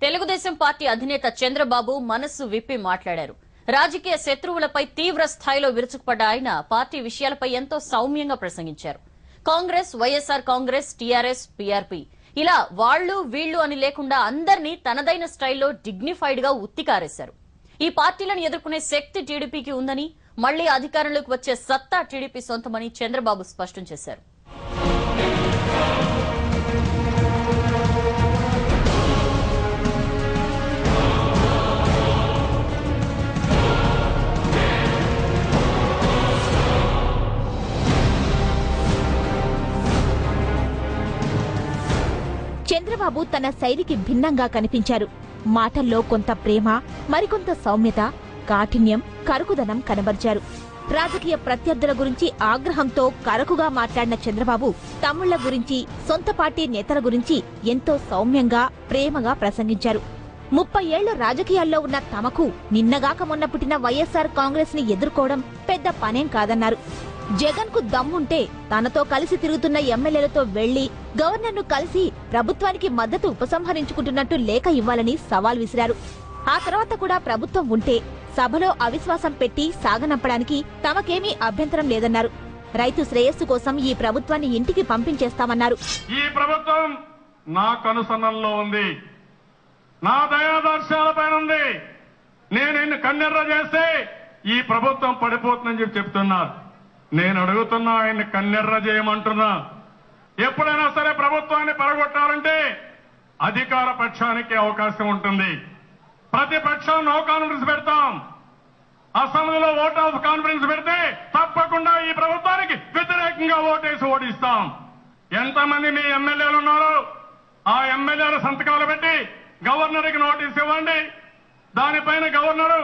Telugu Desam party అధినేత చంద్రబాబు మనస్సు విప్పి మాట్లాడారు. రాజకీయ శత్రువులపై తీవ్ర స్థాయిలో విరుచుకుపడ్డ ఆయన పార్టీ విషయాలపై ఎంతో సౌమ్యంగా ప్రసంగించారు. కాంగ్రెస్, వైఎస్ఆర్ కాంగ్రెస్, టీఆర్ఎస్, పీఆర్పీ ఇలా వాళ్లు వీళ్లు అని లేకుండా అందరినీ తనదైన స్టైల్లో డిగ్నిఫైడ్ గా ఉత్తికారేశారు. ఈ పార్టీలను ఎదుర్కొనే శక్తి టీడీపీకి ఉందని, మళ్లీ అధికారంలోకి వచ్చే సత్తా టీడీపీ సొంతమని చంద్రబాబు స్పష్టం చేశారు. చంద్రబాబు తన శైలికి భిన్నంగా కనిపించారు. మాటల్లో కొంత ప్రేమ, మరికొంత సౌమ్యత, కాఠిన్యం, కరుకుదనం కనబరిచారు. రాజకీయ ప్రత్యర్థుల గురించి ఆగ్రహంతో కరకుగా మాట్లాడిన చంద్రబాబు తమ్ముళ్ల గురించి, సొంత పార్టీ నేతల గురించి ఎంతో సౌమ్యంగా, ప్రేమగా ప్రసంగించారు. 30 ఏళ్లు రాజకీయాల్లో ఉన్న తమకు నిన్నగాక మొన్న పుట్టిన వైఎస్ఆర్ కాంగ్రెస్ ని ఎదుర్కోవడం పెద్ద పనేం కాదన్నారు. జగన్ కు దమ్ముంటే తనతో కలిసి తిరుగుతున్న ఎమ్మెల్యేలతో వెళ్లి గవర్నర్ను కలిసి ప్రభుత్వానికి మద్దతు ఉపసంహరించుకుంటున్నట్టు లేఖ ఇవ్వాలని సవాల్ విసిరారు. ఆ తర్వాత కూడా ప్రభుత్వం ఉంటే సభలో అవిశ్వాసం పెట్టి సాగనంపడానికి తమకేమీ అభ్యంతరం లేదన్నారు. రైతు శ్రేయస్సు కోసం ఈ ప్రభుత్వాన్ని ఇంటికి పంపించేస్తామన్నారు. ఈ ప్రభుత్వం నా కనుసన్నల్లో ఉంది, నా దయాదర్శాలపైన ఉంది. నేను కన్నెర్ర చేస్తే ఈ ప్రభుత్వం పడిపోతుందని చెప్తున్నారు. నేను అడుగుతున్నా, ఆయన్ని కన్నెర్ర చేయమంటున్నా. ఎప్పుడైనా సరే ప్రభుత్వాన్ని పడగొట్టాలంటే అధికార పక్షానికి అవకాశం ఉంటుంది. ప్రతిపక్షం నో కాన్ఫిడెన్స్ పెడతాం. అసెంబ్లీలో ఓట్ ఆఫ్ కాన్ఫిడెన్స్ పెడితే తప్పకుండా ఈ ప్రభుత్వానికి వ్యతిరేకంగా ఓటేసి ఓడిస్తాం. ఎంతమంది మీ ఎమ్మెల్యేలు ఉన్నారో ఆ ఎమ్మెల్యేల సంతకాలు పెట్టి గవర్నర్కి నోటీస్ ఇవ్వండి. దానిపైన గవర్నరు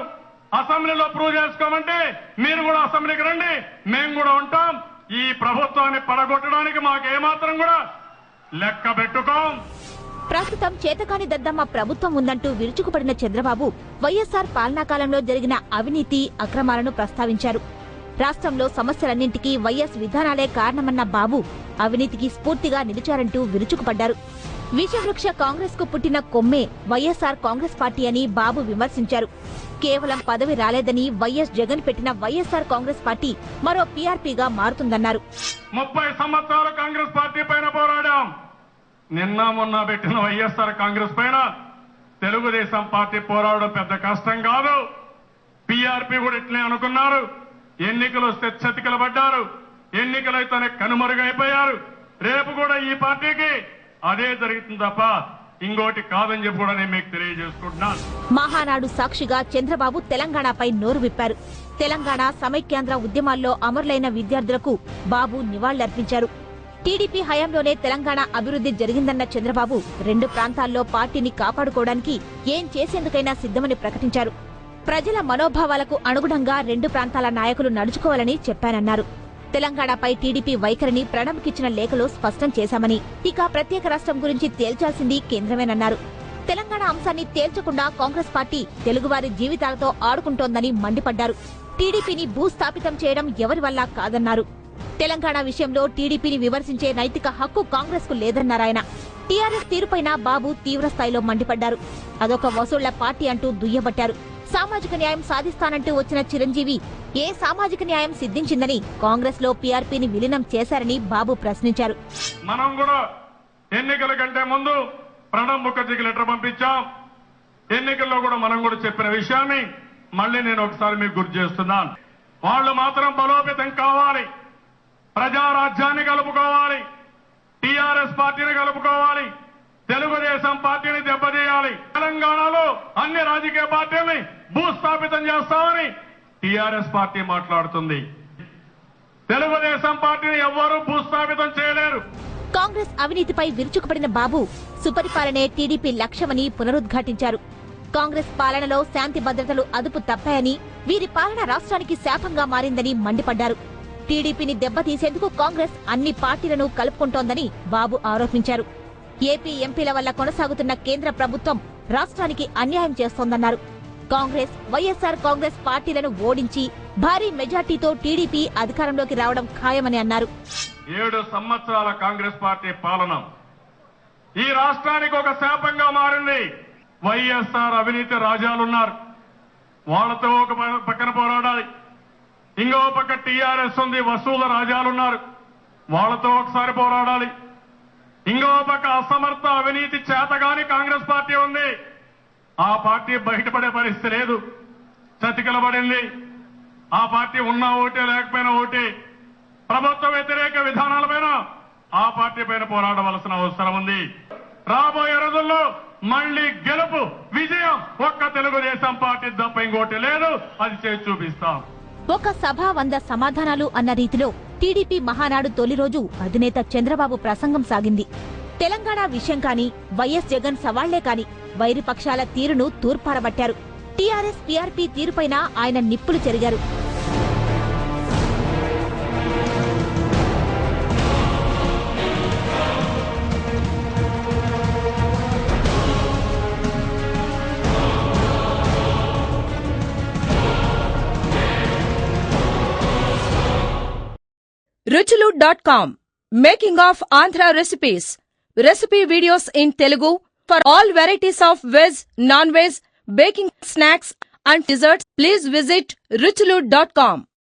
అసెంబ్లీలో ప్రూవ్ చేసుకోమంటే మీరు కూడా అసెంబ్లీకి రండి, మేము కూడా ఉంటాం. ఈ ప్రభుత్వాన్ని పడగొట్టడానికి మాకేమాత్రం కూడా లెక్క పెట్టుకోం. ప్రస్తుతం చేతకాని దద్దమ్మ ప్రభుత్వం ఉందంటూ విరుచుకుపడిన చంద్రబాబు వైఎస్ఆర్ పాలనాకాలంలో జరిగిన అవినీతి, అక్రమాలను ప్రస్తావించారు. రాష్ట్రంలో సమస్యలన్నింటికీ వైఎస్ విధానాలే కారణమన్న బాబు అవినీతికి స్ఫూర్తిగా నిలిచారంటూ విరుచుకుపడ్డారు. విషవృక్ష కాంగ్రెస్ కు పుట్టిన కొమ్మే వైఎస్ఆర్ కాంగ్రెస్ పార్టీ అని బాబు విమర్శించారు. కేవలం పదవి రాలేదని వైఎస్ జగన్ పెట్టిన వైఎస్ఆర్ కాంగ్రెస్ పార్టీ మరో పీఆర్పీగా మారుతుందన్నారు. 30 సంవత్సరాలు కాంగ్రెస్ పార్టీ పైన పోరాడాం. నిన్న మొన్న పెట్టిన వైఎస్ఆర్ కాంగ్రెస్ పైన తెలుగుదేశం పార్టీ పోరాడడం పెద్ద కష్టం కాదు. పీఆర్పీ కూడా ఇట్లే అనుకున్నారు. ఎన్నికలు వస్తే చతికిల పడ్డారు. ఎన్నికలైతేనే కనుమరుగైపోయారు. రేపు కూడా ఈ పార్టీకి అదే జరుగుతుంది తప్ప ఇంకోటి కాదని చెప్పి కూడా నేను మీకు తెలియజేసుకుంటున్నాను. మహానాడు సాక్షిగా చంద్రబాబు తెలంగాణపై నోరు విప్పారు. తెలంగాణ సమైక్యాంధ్ర ఉద్యమాల్లో అమరులైన విద్యార్థులకు బాబు నివాళులర్పించారు. టీడీపీ హయాంలోనే తెలంగాణ అభివృద్ధి జరిగిందన్న చంద్రబాబు 2 ప్రాంతాల్లో పార్టీని కాపాడుకోవడానికి ఏం చేసేందుకైనా సిద్ధమని ప్రకటించారు. ప్రజల మనోభావాలకు అనుగుణంగా 2 ప్రాంతాల నాయకులు నడుచుకోవాలని చెప్పానన్నారు. తెలంగాణపై టీడీపీ వైఖరిని ప్రణబ్కిచ్చిన లేఖలో స్పష్టం చేశామని, ఇక ప్రత్యేక రాష్ట్రం గురించి తేల్చాల్సింది కేంద్రమేనన్నారు. తెలంగాణ అంశాన్ని తేల్చకుండా కాంగ్రెస్ పార్టీ తెలుగువారి జీవితాలతో ఆడుకుంటోందని మండిపడ్డారు. టీడీపీని భూస్థాపితం చేయడం ఎవరి వల్ల కాదన్నారు. తెలంగాణ విషయంలో టీడీపీని విమర్శించే నైతిక హక్కు కాంగ్రెస్ కు లేదన్నారాయన. టీఆర్ఎస్ తీరుపైన బాబు తీవ్రస్థాయిలో మండిపడ్డారు. అదొక వసూళ్ల పార్టీ అంటూ దుయ్యబట్టారు. సామాజిక న్యాయం సాధిస్తానంటూ వచ్చిన చిరంజీవి ఏ సామాజిక న్యాయం సిద్ధించిందని కాంగ్రెస్ లో పీఆర్పీని విలీనం చేశారని బాబు ప్రశ్నించారు. మనం కూడా ఎన్నికల కంటే ముందు ప్రణబ్ ముఖర్జీకి లెటర్ పంపించాం. ఎన్నికల్లో కూడా మనం కూడా చెప్పిన విషయాన్ని మళ్ళీ నేను ఒకసారి మీకు గుర్తు చేస్తున్నాను. వాళ్ళు మాత్రం బలోపేతం కావాలి, ప్రజారాజ్యాన్ని కలుపుకోవాలి, టీఆర్ఎస్ పార్టీని కలుపుకోవాలి, తెలుగుదేశం పార్టీని దెబ్బతీయాలి. తెలంగాణలో అన్ని రాజకీయ పార్టీల్ని భూస్థాపితం చేస్తామని టీఆర్ఎస్ పార్టీ మాట్లాడుతుంది. తెలుగుదేశం పార్టీని ఎవ్వరూ భూస్థాపితం చేయలేరు. కాంగ్రెస్ అవినీతిపై విరుచుకుపడిన బాబు సుపరిపాలనే టీడీపీ లక్ష్యమని పునరుద్ఘాటించారు. కాంగ్రెస్ పాలనలో శాంతి భద్రతలు అదుపు తప్పాయని, వీరి పాలన రాష్ట్రానికి శాపంగా మారిందని మండిపడ్డారు. టీడీపీని దెబ్బతీసేందుకు కాంగ్రెస్ అన్ని పార్టీలను కలుపుకుంటోందని బాబు ఆరోపించారు. ఏపీ ఎంపీల వల్ల కొనసాగుతున్న కేంద్ర ప్రభుత్వం రాష్ట్రానికి అన్యాయం చేస్తోందన్నారు. కాంగ్రెస్, వైఎస్ఆర్ కాంగ్రెస్ పార్టీలను ఓడించి భారీ మెజార్టీతో టీడీపీ అధికారంలోకి రావడం ఖాయమని అన్నారు. 7 సంవత్సరాల కాంగ్రెస్ పార్టీ పాలన ఈ రాష్ట్రానికి ఒక శాపంగా మారింది. వైఎస్ఆర్ అవినీతి రాజాలున్నారు. వాళ్ళతో ఒక పక్కన పోరాడాలి. ఇంకో పక్క టీఆర్ఎస్ ఉంది, వసూల రాజాలున్నారు. వాళ్ళతో ఒకసారి పోరాడాలి. ఇంకో పక్క అసమర్థ అవినీతి చేతగాని కాంగ్రెస్ పార్టీ ఉంది. ఆ పార్టీ బయటపడే పరిస్థితి లేదు, చతికిలబడింది. ఆ పార్టీ ఉన్నా ఓటే లేకపోయినా ఓటే. ప్రభుత్వ వ్యతిరేక విధానాలపైన ఆ పార్టీ పైన పోరాడవలసిన అవసరం ఉంది. రాబోయే రోజుల్లో మళ్లీ గెలుపు, విజయం ఒక్క తెలుగుదేశం పార్టీ తప్ప ఇంకోటి లేదు. అది చేసి చూపిస్తాం. ఒక సభ 100 సమాధానాలు అన్న రీతిలో టీడీపీ మహానాడు తొలి రోజు అధినేత చంద్రబాబు ప్రసంగం సాగింది. తెలంగాణ విషయం కాని, వైఎస్ జగన్ సవాళ్లే కాని వైరి పక్షాల తీరును తూర్పారబట్టారు. టీఆర్ఎస్ పీఆర్పీ తీరుపైన ఆయన నిప్పులు చెరిగారు. Ruchulu.com, making of Andhra recipes. Recipe videos in Telugu for all varieties of veg, non-veg, baking snacks and desserts. Please visit Ruchulu.com.